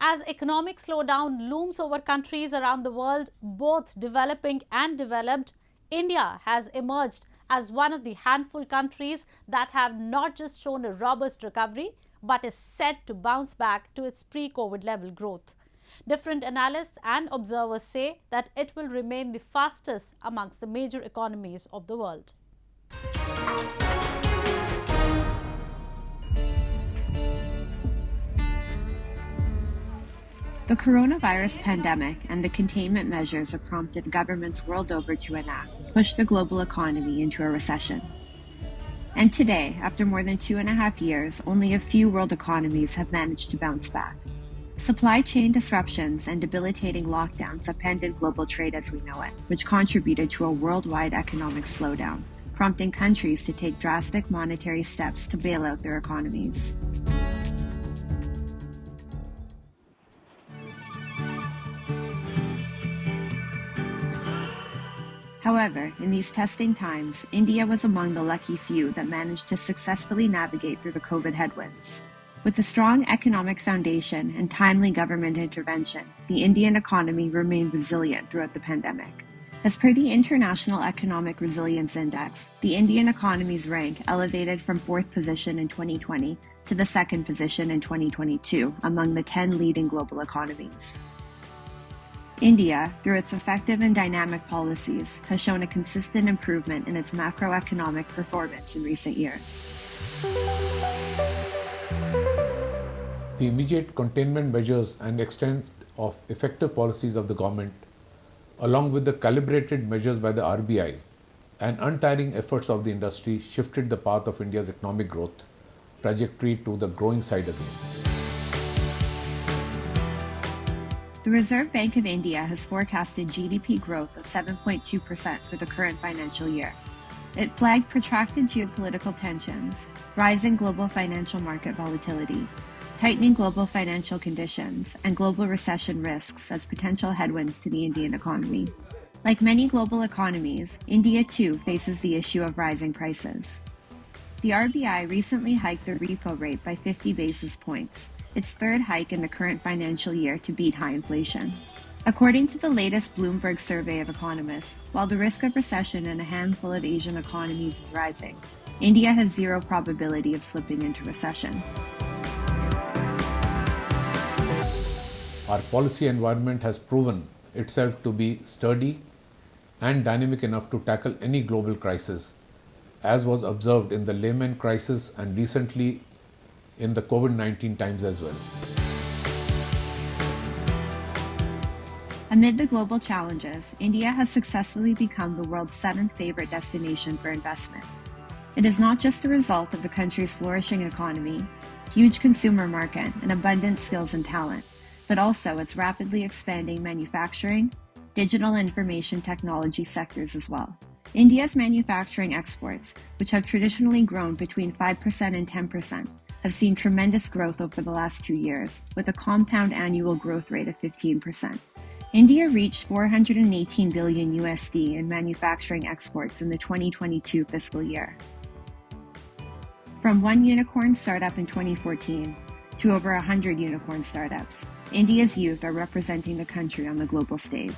As economic slowdown looms over countries around the world, both developing and developed, India has emerged as one of the handful countries that have not just shown a robust recovery, but is set to bounce back to its pre-COVID level growth. Different analysts and observers say that it will remain the fastest amongst the major economies of the world. The coronavirus pandemic and the containment measures it prompted governments world over to enact pushed the global economy into a recession. And today, after more than 2.5 years, only a few world economies have managed to bounce back. Supply chain disruptions and debilitating lockdowns upended global trade as we know it, which contributed to a worldwide economic slowdown, prompting countries to take drastic monetary steps to bail out their economies. However, in these testing times, India was among the lucky few that managed to successfully navigate through the COVID headwinds. With a strong economic foundation and timely government intervention, the Indian economy remained resilient throughout the pandemic. As per the International Economic Resilience Index, the Indian economy's rank elevated from 4th position in 2020 to the 2nd position in 2022 among the 10 leading global economies. India, through its effective and dynamic policies, has shown a consistent improvement in its macroeconomic performance in recent years. The immediate containment measures and extent of effective policies of the government, along with the calibrated measures by the RBI and untiring efforts of the industry, shifted the path of India's economic growth trajectory to the growing side again. The Reserve Bank of India has forecasted GDP growth of 7.2% for the current financial year. It flagged protracted geopolitical tensions, rising global financial market volatility, tightening global financial conditions, and global recession risks as potential headwinds to the Indian economy. Like many global economies, India too faces the issue of rising prices. The RBI recently hiked the repo rate by 50 basis points, its third hike in the current financial year to beat high inflation. According to the latest Bloomberg survey of economists, while the risk of recession in a handful of Asian economies is rising, India has zero probability of slipping into recession. Our policy environment has proven itself to be sturdy and dynamic enough to tackle any global crisis, as was observed in the Lehman crisis and recently in the COVID-19 times as well. Amid the global challenges, India has successfully become the world's 7th favorite destination for investment. It is not just the result of the country's flourishing economy, huge consumer market, and abundant skills and talent, but also its rapidly expanding manufacturing, digital and information technology sectors as well. India's manufacturing exports, which have traditionally grown between 5% and 10%, have seen tremendous growth over the last 2 years, with a compound annual growth rate of 15%. India reached $418 billion USD in manufacturing exports in the 2022 fiscal year. From one unicorn startup in 2014 to over 100 unicorn startups, India's youth are representing the country on the global stage.